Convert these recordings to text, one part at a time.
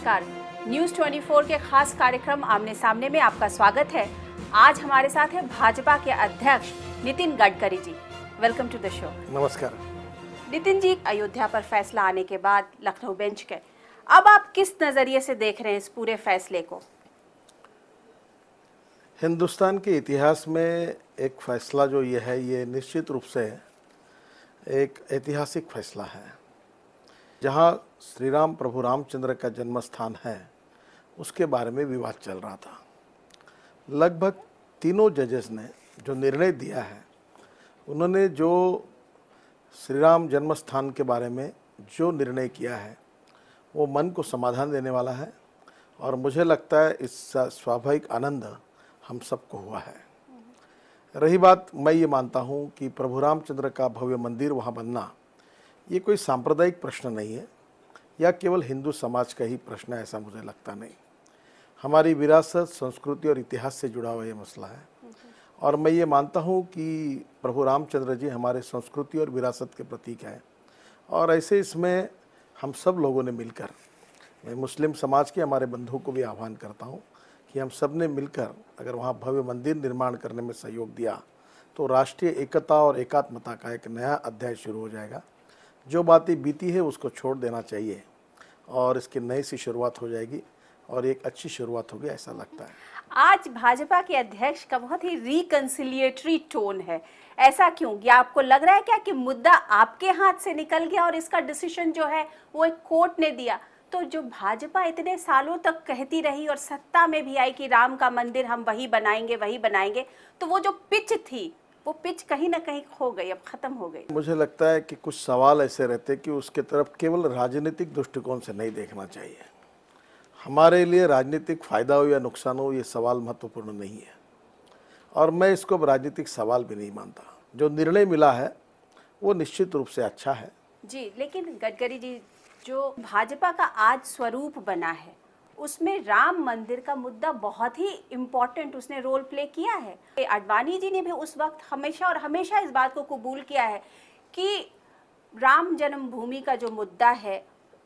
नमस्कार। न्यूज़ 24 के खास कार्यक्रम आमने सामने में आपका स्वागत है। आज हमारे साथ है भाजपा के अध्यक्ष Nitin Gadkari ji. Welcome to the show. नमस्कार। नितिन जी, अयोध्या पर फैसला आने के बाद लखनऊ बेंच के, अब आप किस नजरिए से देख रहे हैं इस पूरे फैसले को? हिंदुस्तान के इतिहास में एक फैसला जो ये है, ये निश्चित रूप से एक ऐतिहासिक फैसला है। जहाँ श्री राम प्रभु रामचंद्र का जन्म स्थान है, उसके बारे में विवाद चल रहा था। लगभग तीनों जजेस ने जो निर्णय दिया है, उन्होंने जो श्री राम जन्म स्थान के बारे में जो निर्णय किया है, वो मन को समाधान देने वाला है और मुझे लगता है इसका स्वाभाविक आनंद हम सबको हुआ है। रही बात, मैं ये मानता हूँ कि प्रभु रामचंद्र का भव्य मंदिर वहाँ बनना ये कोई सांप्रदायिक प्रश्न नहीं है या केवल हिंदू समाज का ही प्रश्न है, ऐसा मुझे लगता नहीं। हमारी विरासत, संस्कृति और इतिहास से जुड़ा हुआ ये मसला है और मैं ये मानता हूँ कि प्रभु रामचंद्र जी हमारे संस्कृति और विरासत के प्रतीक हैं और ऐसे इसमें हम सब लोगों ने मिलकर, मैं मुस्लिम समाज के हमारे बंधुओं को भी आह्वान करता हूँ कि हम सब ने मिलकर अगर वहाँ भव्य मंदिर निर्माण करने में सहयोग दिया तो राष्ट्रीय एकता और एकात्मता का एक नया अध्याय शुरू हो जाएगा। जो बातें बीती है उसको छोड़ देना चाहिए और इसकी नई सी शुरुआत हो जाएगी और एक अच्छी शुरुआत होगी, ऐसा लगता है। आज भाजपा के अध्यक्ष का बहुत ही रिकंसिलिएटरी टोन है, ऐसा क्यों? या आपको लग रहा है क्या कि मुद्दा आपके हाथ से निकल गया और इसका डिसीजन जो है वो एक कोर्ट ने दिया? तो जो भाजपा इतने सालों तक कहती रही और सत्ता में भी आई कि राम का मंदिर हम वही बनाएंगे, तो वो जो पिच थी, वो पिच कहीं ना कहीं खो गई, अब खत्म हो गई। मुझे लगता है कि कुछ सवाल ऐसे रहते कि उसके तरफ केवल राजनीतिक दृष्टिकोण से नहीं देखना चाहिए। हमारे लिए राजनीतिक फायदा हो या नुकसान हो, ये सवाल महत्वपूर्ण नहीं है और मैं इसको राजनीतिक सवाल भी नहीं मानता। जो निर्णय मिला है वो निश्चित रूप से अच्छा है जी। लेकिन गडकरी जी, जो भाजपा का आज स्वरूप बना है उसमें राम मंदिर का मुद्दा बहुत ही इम्पोर्टेंट उसने रोल प्ले किया है। आडवाणी जी ने भी उस वक्त हमेशा इस बात को कबूल किया है कि राम जन्मभूमि का जो मुद्दा है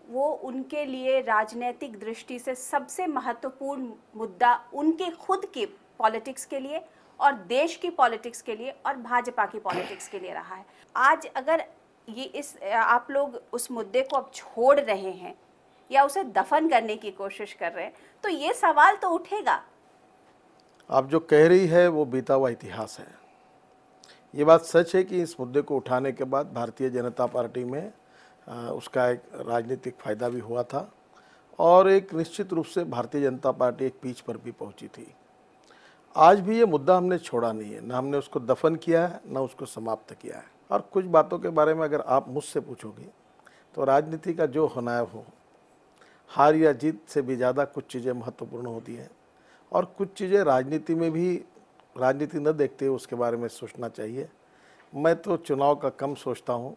वो उनके लिए राजनीतिक दृष्टि से सबसे महत्वपूर्ण मुद्दा उनके खुद के पॉलिटिक्स के लिए और देश की पॉलिटिक्स के लिए और भाजपा की पॉलिटिक्स के लिए रहा है। आज अगर आप लोग उस मुद्दे को अब छोड़ रहे हैं या उसे दफन करने की कोशिश कर रहे हैं, तो ये सवाल तो उठेगा। आप जो कह रही है वो बीता हुआ इतिहास है। ये बात सच है कि इस मुद्दे को उठाने के बाद भारतीय जनता पार्टी में उसका एक राजनीतिक फायदा भी हुआ था और एक निश्चित रूप से भारतीय जनता पार्टी एक पीच पर भी पहुंची थी। आज भी ये मुद्दा हमने छोड़ा नहीं है, ना हमने उसको दफन किया है ना उसको समाप्त किया है। और कुछ बातों के बारे में अगर आप मुझसे पूछोगे तो राजनीति का जो होना है वो हार या जीत से भी ज़्यादा कुछ चीज़ें महत्वपूर्ण होती हैं और कुछ चीज़ें राजनीति में भी राजनीति न देखते हुए उसके बारे में सोचना चाहिए। मैं तो चुनाव का कम सोचता हूँ,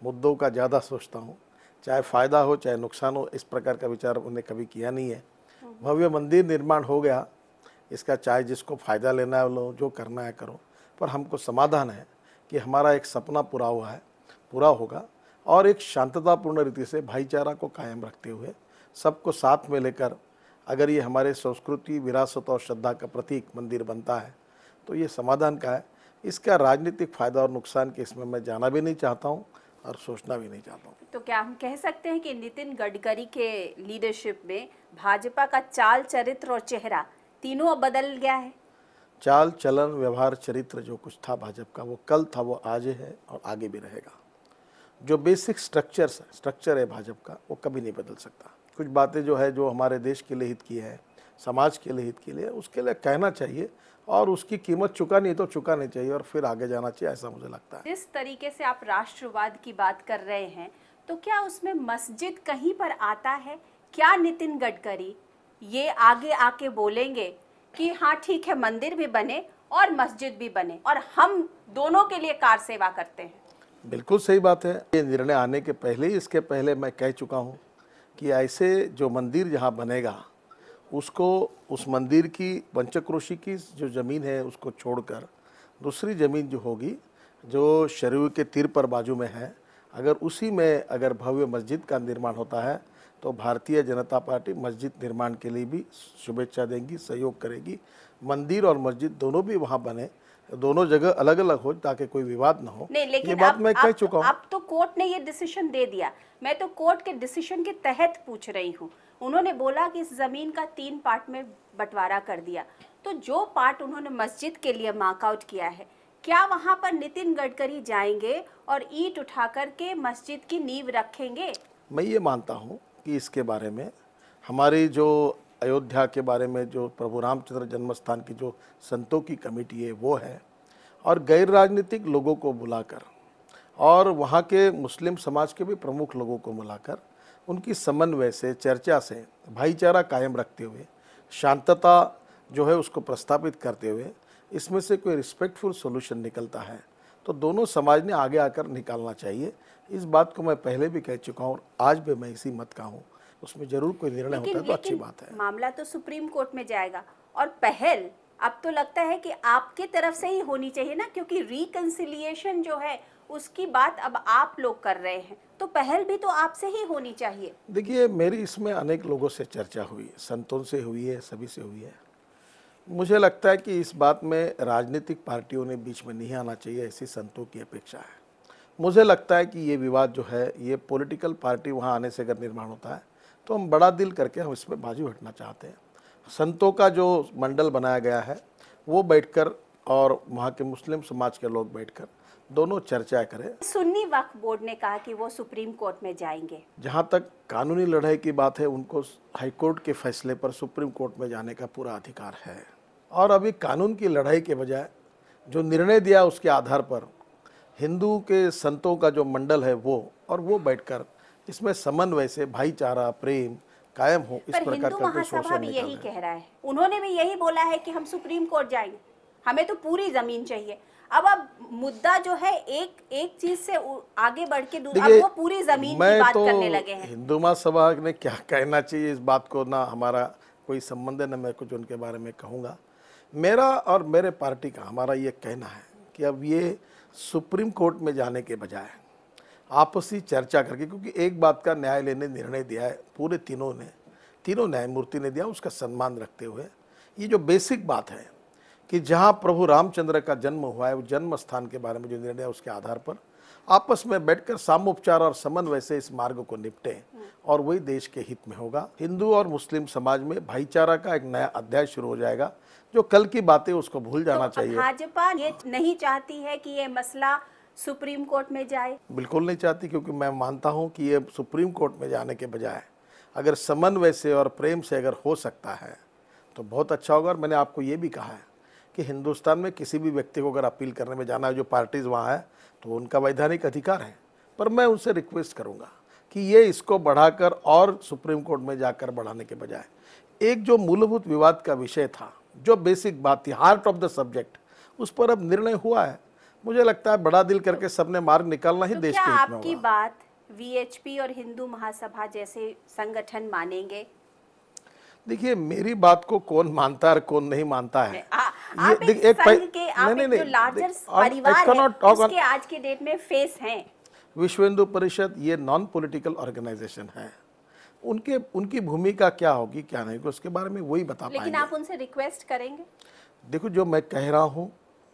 मुद्दों का ज़्यादा सोचता हूँ। चाहे फ़ायदा हो चाहे नुकसान हो, इस प्रकार का विचार उन्हें कभी किया नहीं है। भव्य मंदिर निर्माण हो गया, इसका चाहे जिसको फ़ायदा लेना है लो, जो करना है करो, पर हमको समाधान है कि हमारा एक सपना पूरा होगा और एक शांततापूर्ण रीति से भाईचारा को कायम रखते हुए सबको साथ में लेकर अगर ये हमारे संस्कृति, विरासत और श्रद्धा का प्रतीक मंदिर बनता है तो ये समाधान का है। इसका राजनीतिक फायदा और नुकसान के इसमें मैं जाना भी नहीं चाहता हूँ और सोचना भी नहीं चाहता हूँ। तो क्या हम कह सकते हैं कि नितिन गडकरी के लीडरशिप में भाजपा का चाल, चरित्र और चेहरा तीनों अब बदल गया है? चाल, चलन, व्यवहार, चरित्र जो कुछ था भाजपा का, वो कल था, वो आज है और आगे भी रहेगा। जो बेसिक स्ट्रक्चर है भाजपा का, वो कभी नहीं बदल सकता। कुछ बातें जो है, जो हमारे देश के लिए हित की है, समाज के लिए हित के लिए, उसके लिए कहना चाहिए और उसकी कीमत चुकानी तो चुकानी चाहिए और फिर आगे जाना चाहिए, ऐसा मुझे लगता है। जिस तरीके से आप राष्ट्रवाद की बात कर रहे हैं, तो क्या उसमें मस्जिद कहीं पर आता है? क्या नितिन गडकरी ये आगे आके बोलेंगे कि हाँ ठीक है, मंदिर भी बने और मस्जिद भी बने और हम दोनों के लिए कार सेवा करते हैं? बिल्कुल सही बात है। ये निर्णय आने के पहले ही, इसके पहले मैं कह चुका हूँ कि ऐसे जो मंदिर जहाँ बनेगा उसको, उस मंदिर की पंचक्रोशी की जो ज़मीन है उसको छोड़कर दूसरी ज़मीन जो होगी, जो शरीर के तीर पर बाजू में है, अगर उसी में अगर भव्य मस्जिद का निर्माण होता है तो भारतीय जनता पार्टी मस्जिद निर्माण के लिए भी शुभेच्छा देंगी, सहयोग करेगी। मंदिर और मस्जिद दोनों भी वहाँ बने, दोनों जगह अलग अलग हो ताकि कोई विवाद ना हो। नहीं, ये लेकिन बात मैं कह चुका हूँ। अब तो कोर्ट ने ये डिसीजन दे दिया। मैं तो कोर्ट के डिसीजन के तहत पूछ रही हूँ। उन्होंने बोला कि इस जमीन का 3 पार्ट में बंटवारा कर दिया, तो जो पार्ट उन्होंने मस्जिद के लिए मार्कआउट किया है, क्या वहां पर नितिन गडकरी जाएंगे और ईंट उठा करके मस्जिद की नींव रखेंगे? मैं ये मानता हूँ कि इसके बारे में हमारी जो अयोध्या के बारे में जो प्रभु रामचंद्र जन्म स्थान की जो संतों की कमेटी है वो है, और गैर राजनीतिक लोगों को बुलाकर और वहाँ के मुस्लिम समाज के भी प्रमुख लोगों को बुलाकर उनकी समन्वय से, चर्चा से, भाईचारा कायम रखते हुए, शांतता जो है उसको प्रस्तावित करते हुए इसमें से कोई रिस्पेक्टफुल सॉल्यूशन निकलता है तो दोनों समाज ने आगे आकर निकालना चाहिए। इस बात को मैं पहले भी कह चुका हूँ और आज भी मैं इसी मत का हूँ। उसमें जरूर कोई निर्णय होता है तो अच्छी बात है। मामला तो सुप्रीम कोर्ट में जाएगा और पहल अब तो लगता है कि आपके तरफ से ही होनी चाहिए ना, क्योंकि रिकंसिलिएशन जो है उसकी बात अब आप लोग कर रहे हैं, तो पहल भी तो आपसे ही होनी चाहिए। देखिए, मेरी इसमें अनेक लोगों से चर्चा हुई, संतों से हुई है, सभी से हुई है। मुझे लगता है कि इस बात में राजनीतिक पार्टियों ने बीच में नहीं आना चाहिए, ऐसी संतों की अपेक्षा है। मुझे लगता है कि ये विवाद जो है ये पॉलिटिकल पार्टी वहाँ आने से अगर निर्माण होता है तो हम बड़ा दिल करके हम इसमें बाजी उठना चाहते हैं। संतों का जो मंडल बनाया गया है वो बैठकर और वहाँ के मुस्लिम समाज के लोग बैठकर दोनों चर्चा करें। सुन्नी वक्फ बोर्ड ने कहा कि वो सुप्रीम कोर्ट में जाएंगे। जहाँ तक कानूनी लड़ाई की बात है, उनको हाईकोर्ट के फैसले पर सुप्रीम कोर्ट में जाने का पूरा अधिकार है, और अभी कानून की लड़ाई के बजाय जो निर्णय दिया उसके आधार पर हिंदू के संतों का जो मंडल है वो बैठकर इसमें समन्वय से भाईचारा, प्रेम कायम हो, इस पर प्रकार हिंदू का महासभा भी यही कह रहा है, उन्होंने भी यही बोला है कि हम सुप्रीम कोर्ट जाएंगे, हमें तो पूरी जमीन चाहिए। अब मुद्दा जो है एक चीज से आगे बढ़ के अब वो पूरी जमीन की बात करने लगे हैं। हिंदू महासभा ने क्या कहना चाहिए इस बात को ना हमारा कोई संबंध है, ना मैं कुछ उनके बारे में कहूँगा। मेरा और मेरे पार्टी का हमारा ये कहना है कि अब ये सुप्रीम कोर्ट में जाने के बजाय आपसी चर्चा करके, क्योंकि एक बात का न्यायालय ने निर्णय दिया है, पूरे तीनों न्यायमूर्ति ने दिया, उसका सम्मान रखते हुए ये जो बेसिक बात है कि जहाँ प्रभु रामचंद्र का जन्म हुआ है, वो जन्म स्थान के बारे में जो निर्णय है उसके आधार पर आपस में बैठकर सामोपचार और समन्वय से इस मार्ग को निपटे और वही देश के हित में होगा। हिंदू और मुस्लिम समाज में भाईचारा का एक नया अध्याय शुरू हो जाएगा। जो कल की बातें उसको भूल जाना चाहिए। भाजपा ये नहीं चाहती है कि ये मसला सुप्रीम कोर्ट में जाए? बिल्कुल नहीं चाहती, क्योंकि मैं मानता हूं कि ये सुप्रीम कोर्ट में जाने के बजाय अगर समन्वय से और प्रेम से अगर हो सकता है तो बहुत अच्छा होगा। और मैंने आपको ये भी कहा है कि हिंदुस्तान में किसी भी व्यक्ति को अगर अपील करने में जाना है, जो पार्टीज़ वहाँ है तो उनका वैधानिक अधिकार है, पर मैं उनसे रिक्वेस्ट करूँगा कि ये इसको बढ़ाकर और सुप्रीम कोर्ट में जाकर बढ़ाने के बजाय एक जो मूलभूत विवाद का विषय था, जो बेसिक बात थी, हार्ट ऑफ द सब्जेक्ट, उस पर अब निर्णय हुआ है। मुझे लगता है बड़ा दिल करके सबने मार्ग निकालना ही देश के हित में होगा। आपकी बात वीएचपी और हिंदू महासभा जैसे संगठन मानेंगे? देखिए, मेरी बात को कौन मानता है और कौन नहीं मानता है, आप एक संघ के, आप एक जो लार्जर परिवार है उसके आज के डेट में फेस हैं। विश्व हिंदू परिषद ये नॉन पॉलिटिकल ऑर्गेनाइजेशन है, उनकी भूमिका क्या होगी क्या नहीं उसके बारे में वही बता पाएंगे। लेकिन आप उनसे रिक्वेस्ट करेंगे? देखो, जो मैं कह रहा हूँ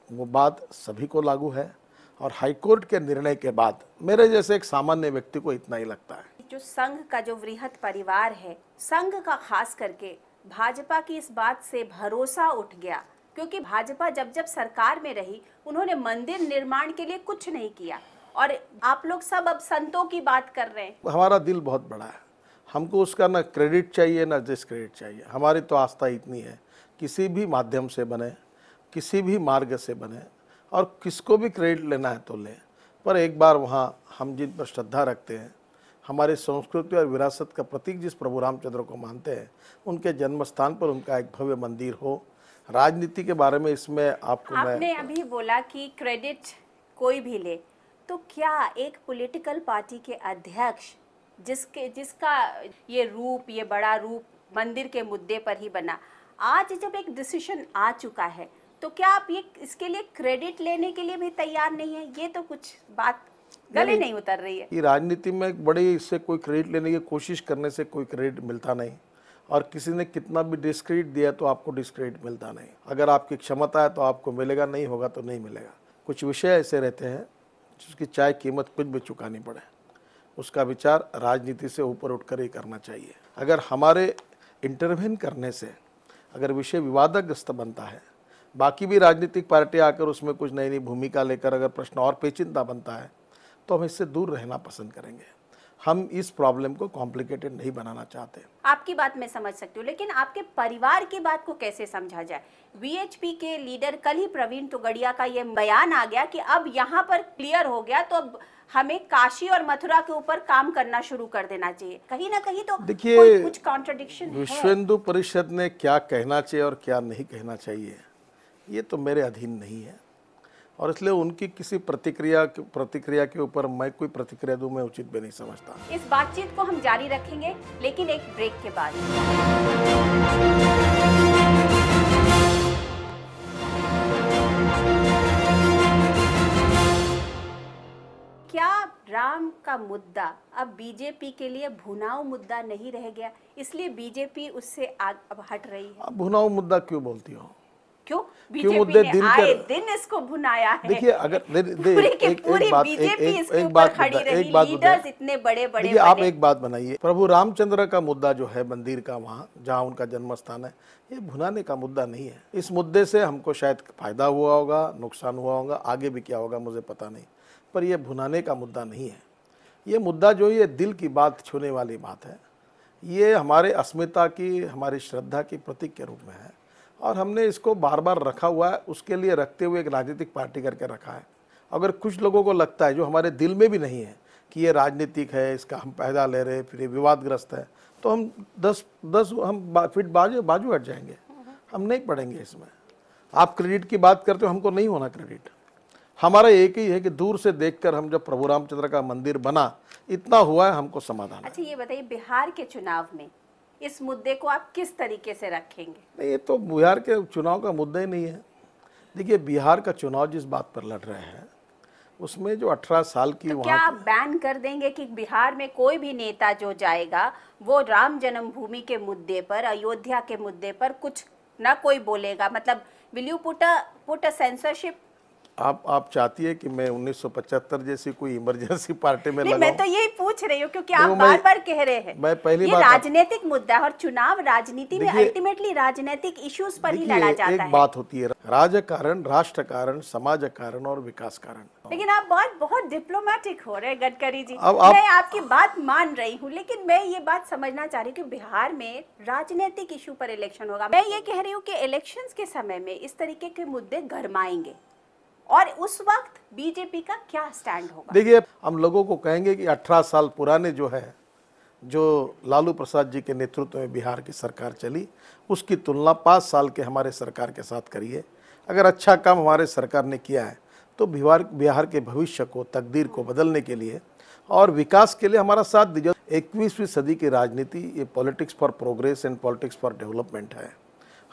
वो बात सभी को लागू है, और हाईकोर्ट के निर्णय के बाद मेरे जैसे एक सामान्य व्यक्ति को इतना ही लगता है। जो संघ का जो वृहत परिवार है, संघ का खास करके भाजपा की इस बात से भरोसा उठ गया, क्योंकि भाजपा जब जब सरकार में रही उन्होंने मंदिर निर्माण के लिए कुछ नहीं किया, और आप लोग सब अब संतों की बात कर रहे हैं। हमारा दिल बहुत बड़ा है, हमको उसका ना क्रेडिट चाहिए ना डिस्क्रेडिट चाहिए। हमारी तो आस्था इतनी है, किसी भी माध्यम से बने, किसी भी मार्ग से बने, और किसको भी क्रेडिट लेना है तो ले, पर एक बार वहाँ हम जिन पर श्रद्धा रखते हैं, हमारी संस्कृति और विरासत का प्रतीक जिस प्रभु रामचंद्र को मानते हैं, उनके जन्म स्थान पर उनका एक भव्य मंदिर हो। राजनीति के बारे में इसमें आपने अभी बोला कि क्रेडिट कोई भी ले, तो क्या एक पॉलिटिकल पार्टी के अध्यक्ष जिसका ये बड़ा रूप मंदिर के मुद्दे पर ही बना, आज जब एक डिसीजन आ चुका है, तो क्या आप ये इसके लिए क्रेडिट लेने के लिए भी तैयार नहीं है? ये तो कुछ बात गले नहीं उतर रही है। ये राजनीति में एक बड़ी इससे कोई क्रेडिट लेने की कोशिश करने से कोई क्रेडिट मिलता नहीं, और किसी ने कितना भी डिस्क्रेडिट दिया तो आपको डिस्क्रेडिट मिलता नहीं। अगर आपकी क्षमता है तो आपको मिलेगा, नहीं होगा तो नहीं मिलेगा। कुछ विषय ऐसे रहते हैं जिसकी चाहे कीमत कुछ भी चुकानी पड़े, उसका विचार राजनीति से ऊपर उठकर ही करना चाहिए। अगर हमारे इंटरवेन करने से अगर विषय विवादग्रस्त बनता है, बाकी भी राजनीतिक पार्टी आकर उसमें कुछ नई नई भूमिका लेकर अगर प्रश्न और पेचीदा बनता है तो हम इससे दूर रहना पसंद करेंगे। हम इस प्रॉब्लम को कॉम्प्लिकेटेड नहीं बनाना चाहते। आपकी बात मैं समझ सकती हूँ, लेकिन आपके परिवार की बात को कैसे समझा जाए? वीएचपी के लीडर कल ही प्रवीण तोगड़िया का ये बयान आ गया कि अब यहाँ पर क्लियर हो गया तो अब हमें काशी और मथुरा के ऊपर काम करना शुरू कर देना चाहिए। कहीं ना कहीं तो देखिए, कुछ कॉन्ट्रडिक्शन है। विश्व हिंदू परिषद ने क्या कहना चाहिए और क्या नहीं कहना चाहिए ये तो मेरे अधीन नहीं है, और इसलिए उनकी किसी प्रतिक्रिया के ऊपर मैं कोई प्रतिक्रिया दूं मैं उचित भी नहीं समझता। इस बातचीत को हम जारी रखेंगे, लेकिन एक ब्रेक के बाद। क्या राम का मुद्दा अब बीजेपी के लिए भुनाऊ मुद्दा नहीं रह गया, इसलिए बीजेपी उससे अब हट रही है? अब भुनाऊ मुद्दा क्यों बोलती हो? क्यों? मुद्दे बीजेपी ने आए दिन इसको भुनाया है। देखिए, अगर पूरी बीजेपी इसके ऊपर खड़ी रही, लीडर्स इतने बड़े बड़े देखिए, आप एक बात बनाइए, प्रभु रामचंद्र का मुद्दा जो है मंदिर का, वहाँ जहाँ उनका जन्म स्थान है, ये भुनाने का मुद्दा नहीं है। इस मुद्दे से हमको शायद फायदा हुआ होगा, नुकसान हुआ होगा, आगे भी क्या होगा मुझे पता नहीं, पर यह भुनाने का मुद्दा नहीं है। ये मुद्दा जो ये दिल की बात छूने वाली बात है, ये हमारे अस्मिता की, हमारी श्रद्धा की प्रतीक के रूप में है, और हमने इसको बार बार रखा हुआ है। उसके लिए रखते हुए एक राजनीतिक पार्टी करके रखा है। अगर कुछ लोगों को लगता है जो हमारे दिल में भी नहीं है कि ये राजनीतिक है, इसका हम फायदा ले रहे हैं, फिर ये विवादग्रस्त है, तो हम 10 हम फिट बाजू हट जाएंगे, हम नहीं पढ़ेंगे इसमें। आप क्रेडिट की बात करते हो, हमको नहीं होना क्रेडिट। हमारा एक ही है कि दूर से देखकर हम जब प्रभु रामचंद्र का मंदिर बना, इतना हुआ है, हमको समाधान है। अच्छा, ये बताइए, बिहार के चुनाव में इस मुद्दे को आप किस तरीके से रखेंगे? नहीं, ये तो बिहार के चुनाव का मुद्दा ही नहीं है। देखिए, बिहार का चुनाव जिस बात पर लड़ रहे हैं उसमें जो 18 साल की तो क्या आप बैन कर देंगे कि बिहार में कोई भी नेता जो जाएगा वो राम जन्मभूमि के मुद्दे पर, अयोध्या के मुद्दे पर कुछ ना कोई बोलेगा? मतलब will you put a censorship? आप चाहती है कि मैं 1975 जैसी कोई इमरजेंसी पार्टी में लगाऊं? मैं तो यही पूछ रही हूँ, क्योंकि आप बार बार कह रहे हैं मैं पहली ये बात राजनीतिक मुद्दा है, और चुनाव राजनीति में अल्टीमेटली राजनीतिक इश्यूज पर ही लड़ा जाता है। एक बात होती है राजकारण, राष्ट्र कारण, समाज कारण और विकास कारण। लेकिन आप बहुत डिप्लोमेटिक हो रहे हैं गडकरी जी। मैं आपकी बात मान रही हूँ, लेकिन मैं ये बात समझना चाह रही हूँ कि बिहार में राजनीतिक इशू पर इलेक्शन होगा। मैं ये कह रही हूँ कि इलेक्शंस के समय में इस तरीके के मुद्दे गरमाएंगे, और उस वक्त बीजेपी का क्या स्टैंड होगा? देखिए, हम लोगों को कहेंगे कि 18 साल पुराने जो है, जो लालू प्रसाद जी के नेतृत्व में बिहार की सरकार चली, उसकी तुलना 5 साल के हमारे सरकार के साथ करिए। अगर अच्छा काम हमारे सरकार ने किया है तो बिहार के भविष्य को, तकदीर को बदलने के लिए और विकास के लिए हमारा साथ दीजिए। 21वीं सदी की राजनीति ये politics for progress and politics for development है।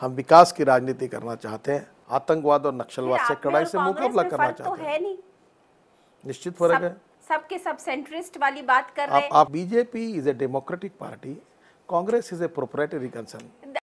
हम विकास की राजनीति करना चाहते हैं, आतंकवाद और नक्सलवाद से कड़ाई से मुकाबला करना चाहते हैं। नहीं, निश्चित फर्क है। सबके सब सेंट्रिस्ट वाली बात कर रहे हैं। आप BJP is a democratic party, Congress is a proprietary concern.